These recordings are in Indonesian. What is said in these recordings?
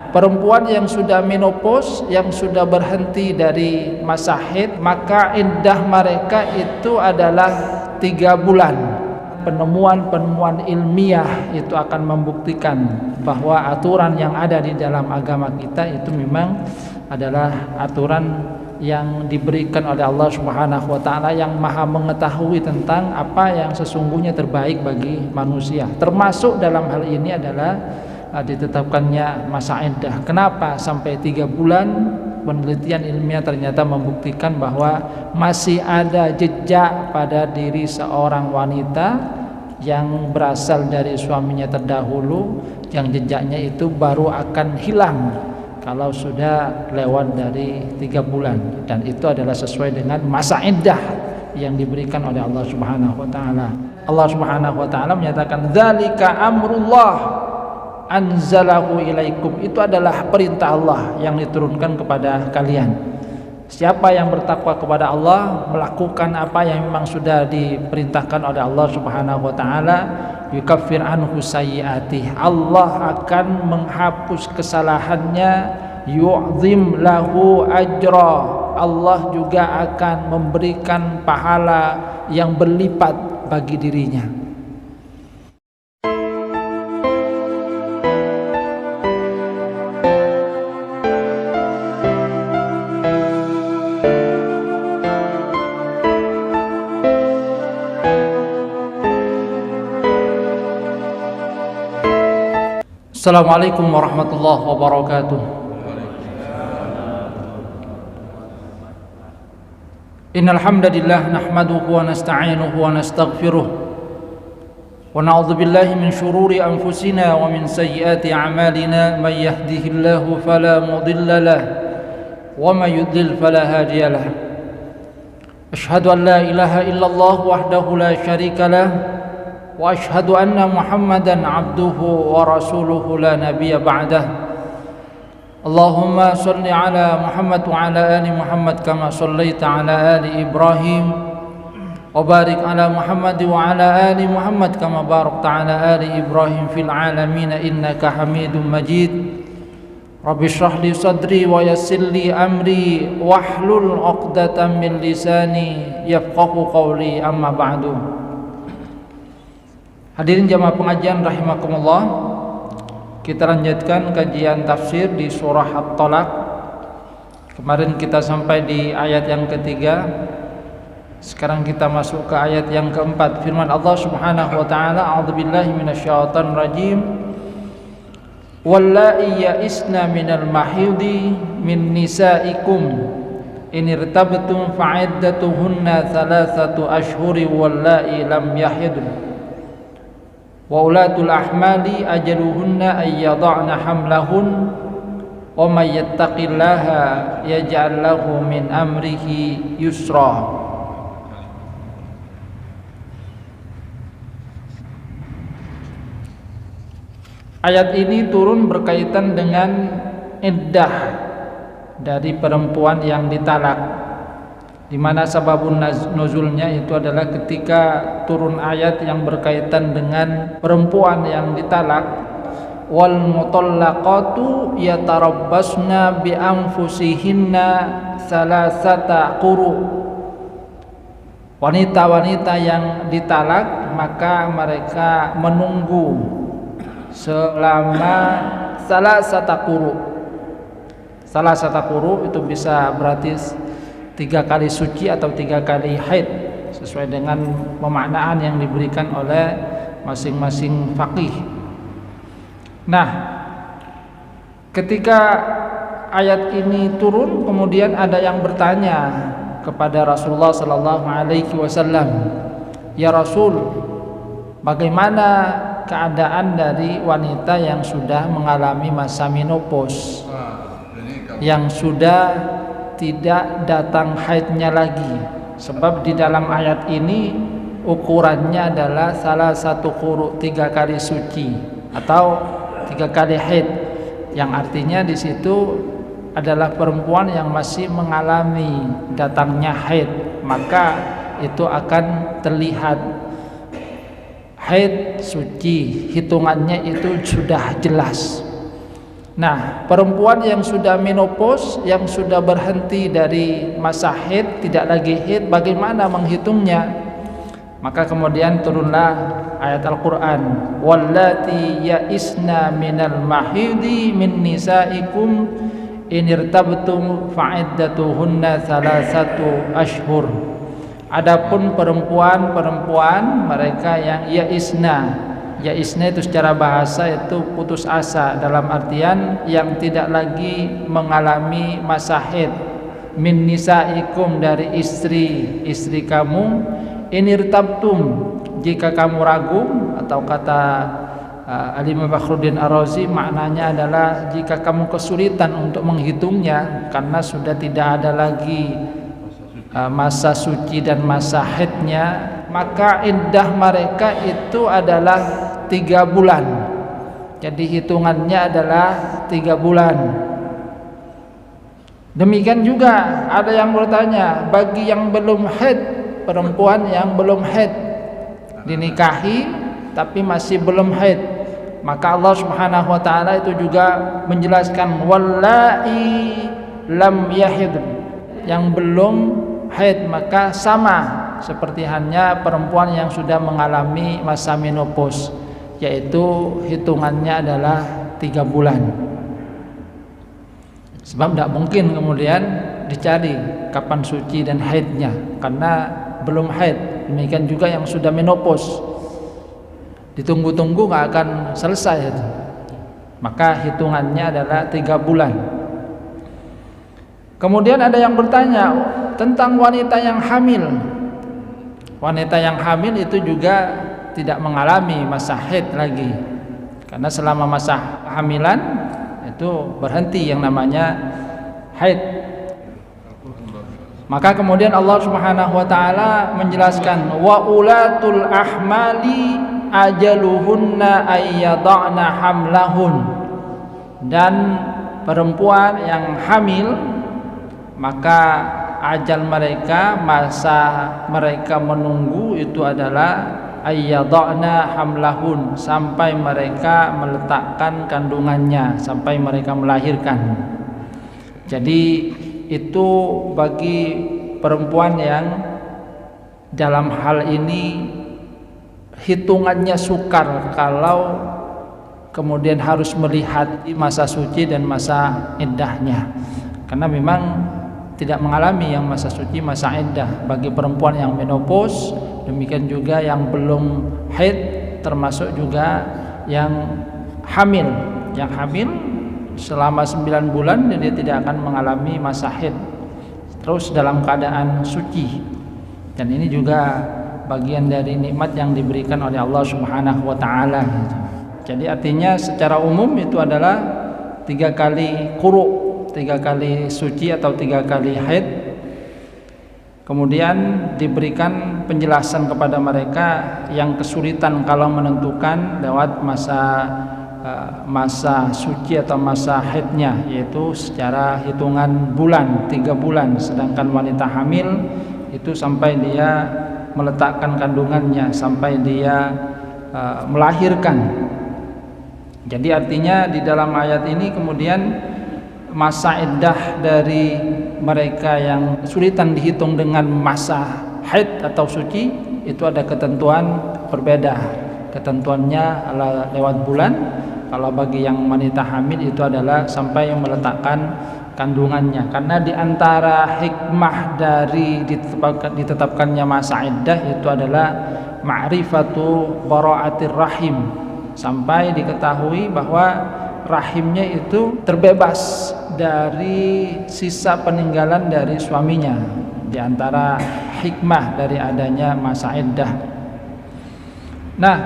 perempuan yang sudah menopause, yang sudah berhenti dari masa haid, maka iddah mereka itu adalah 3 bulan. Penemuan-penemuan ilmiah itu akan membuktikan bahwa aturan yang ada di dalam agama kita itu memang adalah aturan yang diberikan oleh Allah Subhanahu wa taala, yang Maha mengetahui tentang apa yang sesungguhnya terbaik bagi manusia. Termasuk dalam hal ini adalah ditetapkannya masa iddah. Kenapa sampai 3 bulan? Penelitian ilmiah ternyata membuktikan bahwa masih ada jejak pada diri seorang wanita yang berasal dari suaminya terdahulu, yang jejaknya itu baru akan hilang kalau sudah lewat dari 3 bulan, dan itu adalah sesuai dengan masa iddah yang diberikan oleh Allah Subhanahu wa taala. Allah Subhanahu wa taala menyatakan dzalika amrullah anzalahu ilaikum, itu adalah perintah Allah yang diturunkan kepada kalian. Siapa yang bertakwa kepada Allah, melakukan apa yang memang sudah diperintahkan oleh Allah Subhanahu wa taala, yukaffir anhu sayyi'atih, Allah akan menghapus kesalahannya, yu'zim lahu ajra, Allah juga akan memberikan pahala yang berlipat bagi dirinya. Assalamualaikum warahmatullahi wabarakatuh. Innal hamdalillah nahmaduhu wa nasta'inuhu wa nastaghfiruh wa na'udzu billahi min shururi anfusina wa min sayyiati a'malina, may yahdihillahu fala mudilla lahu wa may yudlil fala hadiya lahu. Asyhadu an la ilaha illallah wahdahu la syarika lahu wa asyhadu anna Muhammadan abduhu wa rasuluhu la nabiyya ba'dah. Allahumma shalli ala Muhammad wa ala ali Muhammad kama shallaita ala ali Ibrahim wa barik ala Muhammad wa ala ali Muhammad kama barakta ala ali Ibrahim fil alamin innaka Hamidum Majid. Rabbi shrah li sadri wa yassir li amri wahlul 'uqdatam min lisani yafqahu qawli, amma ba'du. Hadirin jamaah pengajian rahimakumullah, kita lanjutkan kajian tafsir di surah At-Talaq. Kemarin kita sampai di ayat yang ketiga, sekarang kita masuk ke ayat yang keempat. Firman Allah Subhanahu wa taala, a'udzubillahi minasyaitonir rajim, wallahi ya'isna minal mahidi min nisaikum in irtabtum fa'iddatuhunna 3 ashhuri wallahi lam yahidun wa ulatul ahmali ajaluhunna ay yada'na hamlahun wa may yattaqillaha yaj'al lahu min amrihi yusra. Ayat ini turun berkaitan dengan iddah dari perempuan yang ditalak, di mana sababun nuzulnya itu adalah ketika turun ayat yang berkaitan dengan perempuan yang ditalak. Wal mutallaqatu yatarabbasna bi anfusihinna 3 quru. Wanita-wanita yang ditalak maka mereka menunggu selama 3 quru. 3 quru itu bisa berarti 3 kali suci atau 3 kali haid, sesuai dengan pemaknaan yang diberikan oleh masing-masing faqih. Nah, ketika ayat ini turun, kemudian ada yang bertanya kepada Rasulullah sallallahu alaihi wasallam, "Ya Rasul, bagaimana keadaan dari wanita yang sudah mengalami masa menopause, yang sudah tidak datang haidnya lagi?" Sebab di dalam ayat ini ukurannya adalah 1 quru, 3 kali suci atau 3 kali haid, yang artinya di situ adalah perempuan yang masih mengalami datangnya haid, maka itu akan terlihat haid suci, hitungannya itu sudah jelas. Nah, perempuan yang sudah menopause, yang sudah berhenti dari masa haid, tidak lagi haid, bagaimana menghitungnya? Maka kemudian turunlah ayat Al-Quran, wallati ya'isna minal mahidi min nisaikum in irtabtum fa'iddatuhunna salasatu ashhur. Adapun perempuan mereka yang ya'isna itu secara bahasa itu putus asa, dalam artian yang tidak lagi mengalami masa haid, min nisaikum dari istri kamu, inirtabtum jika kamu ragu, atau kata Al-Imam Fakhruddin Ar-Razi maknanya adalah jika kamu kesulitan untuk menghitungnya karena sudah tidak ada lagi masa suci dan masa haidnya, maka iddah mereka itu adalah 3 bulan. Jadi hitungannya adalah 3 bulan. Demikian juga ada yang bertanya, bagi yang belum haid, perempuan yang belum haid dinikahi tapi masih belum haid, maka Allah Subhanahu wa taala itu juga menjelaskan wallai lam yahid, yang belum haid, maka sama seperti halnya perempuan yang sudah mengalami masa menopause, yaitu hitungannya adalah 3 bulan. Sebab tidak mungkin kemudian dicari kapan suci dan haidnya karena belum haid. Demikian juga yang sudah menopause, ditunggu-tunggu nggak akan selesai itu. Maka hitungannya adalah 3 bulan. Kemudian ada yang bertanya tentang wanita yang hamil. Wanita yang hamil itu juga tidak mengalami masa haid lagi, karena selama masa kehamilan itu berhenti yang namanya haid. Maka kemudian Allah Subhanahu wa taala menjelaskan wa ulatul ahmali ajaluhunna ayyada'na hamlahun, dan perempuan yang hamil maka ajal mereka, masa mereka menunggu itu adalah ayyada'na hamlahun, sampai mereka meletakkan kandungannya, sampai mereka melahirkan. Jadi itu bagi perempuan yang dalam hal ini hitungannya sukar kalau kemudian harus melihat masa suci dan masa iddahnya, karena memang tidak mengalami yang masa suci, masa iddah bagi perempuan yang menopause, demikian juga yang belum haid, termasuk juga yang hamil. Yang hamil selama 9 bulan dia tidak akan mengalami masa haid, terus dalam keadaan suci. Dan ini juga bagian dari nikmat yang diberikan oleh Allah Subhanahu wa taala. Jadi artinya secara umum itu adalah 3 kali quru', 3 kali suci atau 3 kali haid. Kemudian diberikan penjelasan kepada mereka yang kesulitan kalau menentukan lewat masa suci atau masa haidnya, yaitu secara hitungan bulan, 3 bulan. Sedangkan wanita hamil itu sampai dia meletakkan kandungannya, sampai dia melahirkan. Jadi artinya di dalam ayat ini kemudian masa iddah dari mereka yang kesulitan dihitung dengan masa haid atau suci itu ada ketentuan berbeda. Ketentuannya adalah lewat bulan. Kalau bagi yang wanita hamil itu adalah sampai meletakkan kandungannya. Karena di antara hikmah dari ditetapkannya masa iddah itu adalah ma'rifatu bara'atir rahim, sampai diketahui bahwa rahimnya itu terbebas dari sisa peninggalan dari suaminya. Di antara hikmah dari adanya masa iddah. Nah,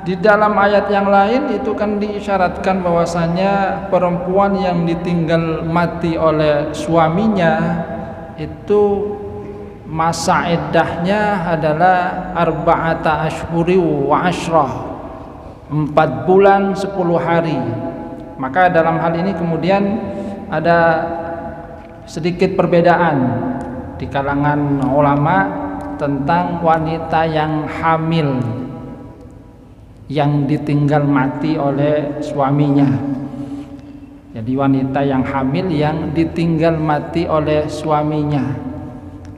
di dalam ayat yang lain itu kan diisyaratkan bahwasanya perempuan yang ditinggal mati oleh suaminya itu masa iddahnya adalah arba'ata ashhuri wa ashrah, 4 bulan 10 hari. Maka dalam hal ini kemudian ada sedikit perbedaan di kalangan ulama tentang wanita yang hamil yang ditinggal mati oleh suaminya. Jadi wanita yang hamil yang ditinggal mati oleh suaminya.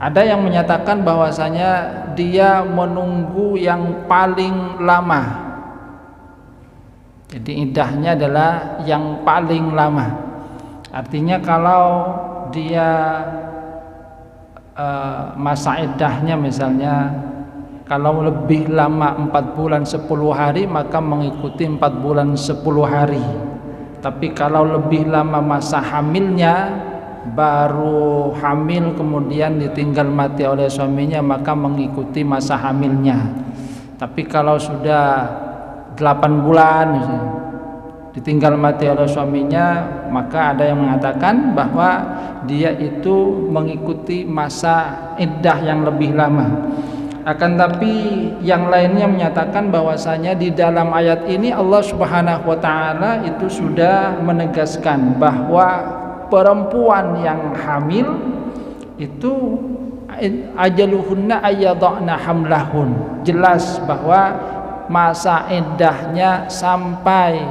Ada yang menyatakan bahwasanya dia menunggu yang paling lama. Jadi iddahnya adalah yang paling lama. Artinya kalau dia masa iddahnya misalnya kalau lebih lama 4 bulan 10 hari maka mengikuti 4 bulan 10 hari. Tapi kalau lebih lama masa hamilnya, baru hamil kemudian ditinggal mati oleh suaminya, maka mengikuti masa hamilnya. Tapi kalau sudah 8 bulan ditinggal mati oleh suaminya, maka ada yang mengatakan bahwa dia itu mengikuti masa iddah yang lebih lama. Akan tapi yang lainnya menyatakan bahwasanya di dalam ayat ini Allah Subhanahu wa taala itu sudah menegaskan bahwa perempuan yang hamil itu ajaluhunna ayyadhna hamlahun. Jelas bahwa masa iddahnya sampai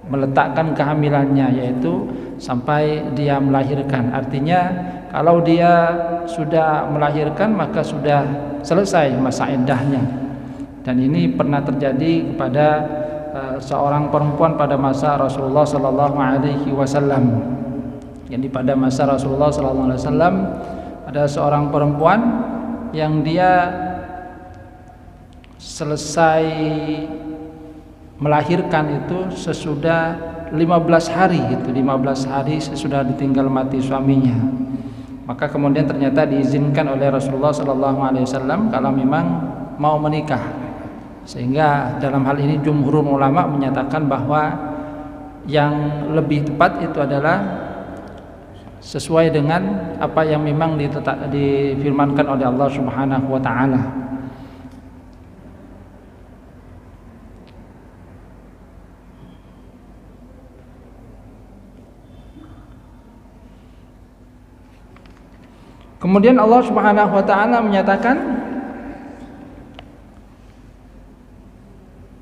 meletakkan kehamilannya, yaitu sampai dia melahirkan. Artinya kalau dia sudah melahirkan maka sudah selesai masa iddahnya. Dan ini pernah terjadi kepada seorang perempuan pada masa Rasulullah sallallahu alaihi wasallam. Jadi pada masa Rasulullah sallallahu alaihi wasallam ada seorang perempuan yang dia selesai melahirkan itu sesudah 15 hari, itu 15 hari sesudah ditinggal mati suaminya. Maka kemudian ternyata diizinkan oleh Rasulullah sallallahu alaihi wasallam kalau memang mau menikah. Sehingga dalam hal ini jumhur ulama menyatakan bahwa yang lebih tepat itu adalah sesuai dengan apa yang memang difirmankan oleh Allah Subhanahu wa taala. Kemudian Allah Subhanahu wa taala menyatakan,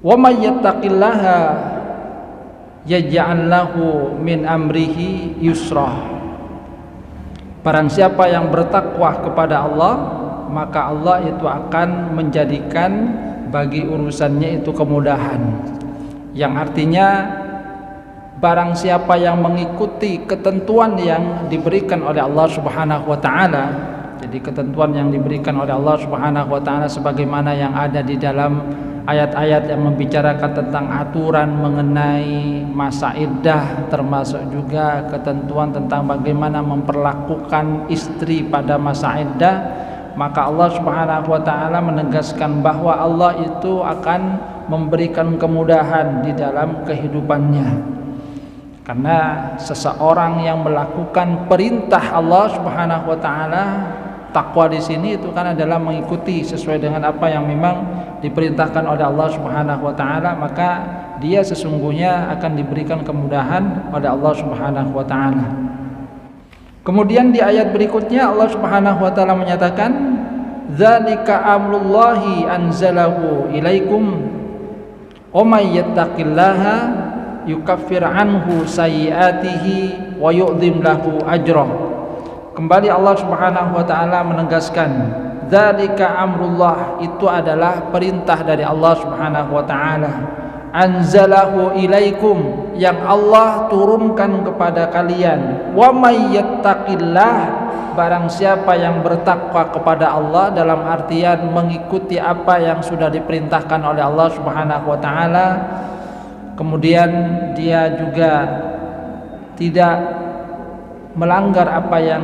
"Wa may yattaqillaha yaj'al lahu min amrihi yusra." Barang siapa yang bertakwa kepada Allah, maka Allah itu akan menjadikan bagi urusannya itu kemudahan. Yang artinya barang siapa yang mengikuti ketentuan yang diberikan oleh Allah Subhanahu wa taala, jadi ketentuan yang diberikan oleh Allah Subhanahu wa taala sebagaimana yang ada di dalam ayat-ayat yang membicarakan tentang aturan mengenai masa iddah, termasuk juga ketentuan tentang bagaimana memperlakukan istri pada masa iddah, maka Allah Subhanahu wa taala menegaskan bahwa Allah itu akan memberikan kemudahan di dalam kehidupannya. Karena seseorang yang melakukan perintah Allah Subhanahu wa taala, takwa di sini itu kan adalah mengikuti sesuai dengan apa yang memang diperintahkan oleh Allah Subhanahu wa taala, maka dia sesungguhnya akan diberikan kemudahan oleh Allah Subhanahu wa taala. Kemudian di ayat berikutnya Allah Subhanahu wa taala menyatakan, "Dzalika amrullahi anzalahu ilaikum wa may yattaqillaha yukaffir anhu sayyiatihi wa yu'dhim lahu ajrah." Kembali Allah Subhanahu wa taala menegaskan, dzalika amrullah, itu adalah perintah dari Allah Subhanahu wa taala. Anzalahu ilaikum, yang Allah turunkan kepada kalian. Wa may yattaqillah, barang siapa yang bertakwa kepada Allah, dalam artian mengikuti apa yang sudah diperintahkan oleh Allah Subhanahu wa taala, kemudian dia juga tidak melanggar apa yang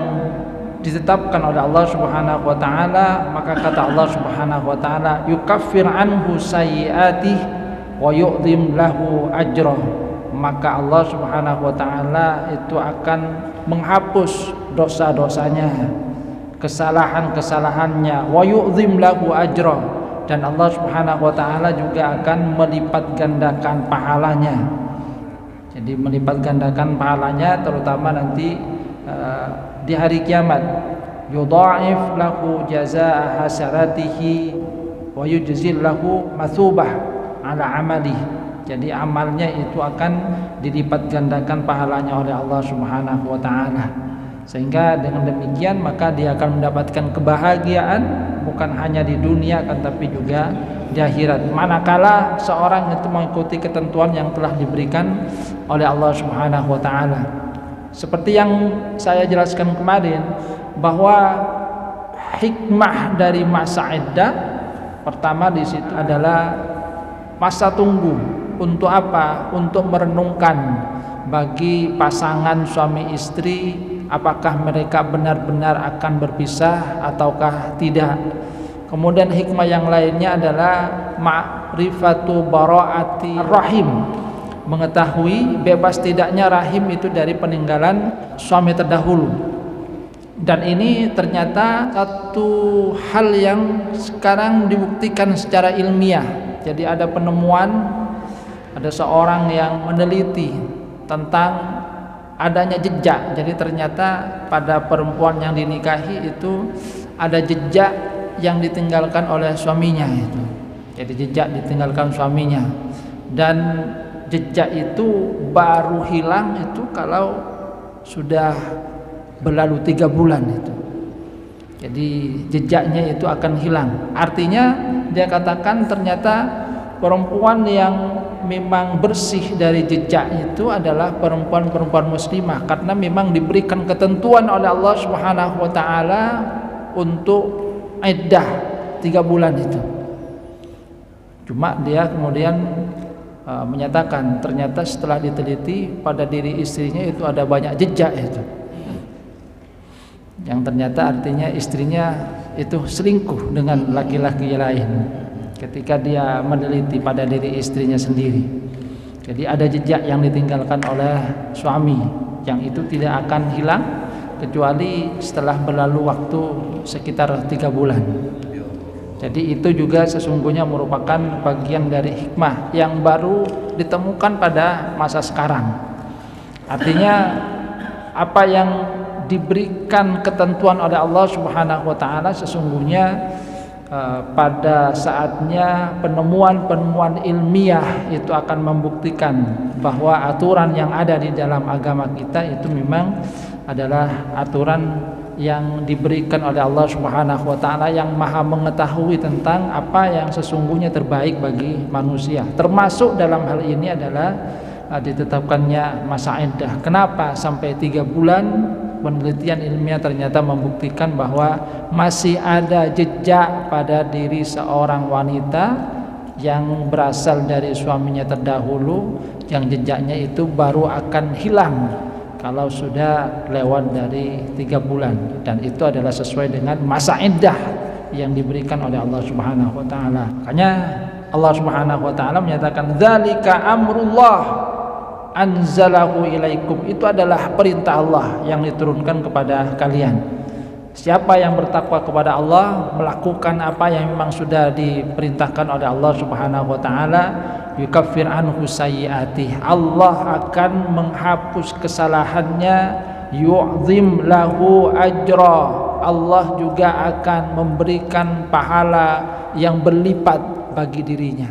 ditetapkan oleh Allah Subhanahu wa taala, maka kata Allah Subhanahu wa taala, yukaffir anhu sayyiatihi wa yu'dhim lahu ajrah, maka Allah Subhanahu wa taala itu akan menghapus dosa-dosanya, kesalahan-kesalahannya, wa yu'dhim lahu ajrah, dan Allah Subhanahu wa taala juga akan melipat gandakan pahalanya. Jadi melipat gandakan pahalanya terutama nanti di hari kiamat. Yudha'if lahu jazaa hasanatihi wa yujzil lahu mathubah ala amalihi. Jadi amalnya itu akan dilipat gandakan pahalanya oleh Allah Subhanahu wa taala. Sehingga dengan demikian maka dia akan mendapatkan kebahagiaan bukan hanya di dunia akan tapi juga di akhirat. Manakala seorang itu mengikuti ketentuan yang telah diberikan oleh Allah Subhanahu wa taala. Seperti yang saya jelaskan kemarin bahwa hikmah dari masa iddah pertama di situ adalah masa tunggu. Untuk apa? Untuk merenungkan bagi pasangan suami istri apakah mereka benar-benar akan berpisah ataukah tidak. Kemudian hikmah yang lainnya adalah ma'rifatu bara'ati rahim, mengetahui bebas tidaknya rahim itu dari peninggalan suami terdahulu. Dan ini ternyata satu hal yang sekarang dibuktikan secara ilmiah. Jadi ada penemuan, ada seorang yang meneliti tentang adanya jejak. Jadi ternyata pada perempuan yang dinikahi itu ada jejak yang ditinggalkan oleh suaminya itu. Jadi jejak ditinggalkan suaminya. Dan jejak itu baru hilang itu kalau sudah berlalu 3 bulan itu. Jadi jejaknya itu akan hilang. Artinya dia katakan ternyata perempuan yang memang bersih dari jejak itu adalah perempuan-perempuan muslimah, karena memang diberikan ketentuan oleh Allah Subhanahu wa taala untuk iddah 3 bulan itu. Cuma dia kemudian menyatakan ternyata setelah diteliti pada diri istrinya itu ada banyak jejak itu. Yang ternyata artinya istrinya itu selingkuh dengan laki-laki lain ketika dia meneliti pada diri istrinya sendiri. Jadi ada jejak yang ditinggalkan oleh suami yang itu tidak akan hilang kecuali setelah berlalu waktu sekitar 3 bulan. Jadi itu juga sesungguhnya merupakan bagian dari hikmah yang baru ditemukan pada masa sekarang. Artinya apa yang diberikan ketentuan oleh Allah Subhanahu wa taala sesungguhnya pada saatnya penemuan-penemuan ilmiah itu akan membuktikan bahwa aturan yang ada di dalam agama kita itu memang adalah aturan yang diberikan oleh Allah Subhanahu wa taala yang Maha mengetahui tentang apa yang sesungguhnya terbaik bagi manusia. Termasuk dalam hal ini adalah ditetapkannya masa iddah. Kenapa sampai 3 bulan? Penelitian ilmiah ternyata membuktikan bahwa masih ada jejak pada diri seorang wanita yang berasal dari suaminya terdahulu, yang jejaknya itu baru akan hilang kalau sudah lewat dari 3 bulan, dan itu adalah sesuai dengan masa iddah yang diberikan oleh Allah Subhanahu wa taala. Makanya Allah Subhanahu wa taala menyatakan dzalika amrullah anzalahu ilaikum, itu adalah perintah Allah yang diturunkan kepada kalian. Siapa yang bertakwa kepada Allah, melakukan apa yang memang sudah diperintahkan oleh Allah Subhanahu wa taala, yukaffir anhu sayyi'atih, Allah akan menghapus kesalahannya, yu'zim lahu ajra, Allah juga akan memberikan pahala yang berlipat bagi dirinya.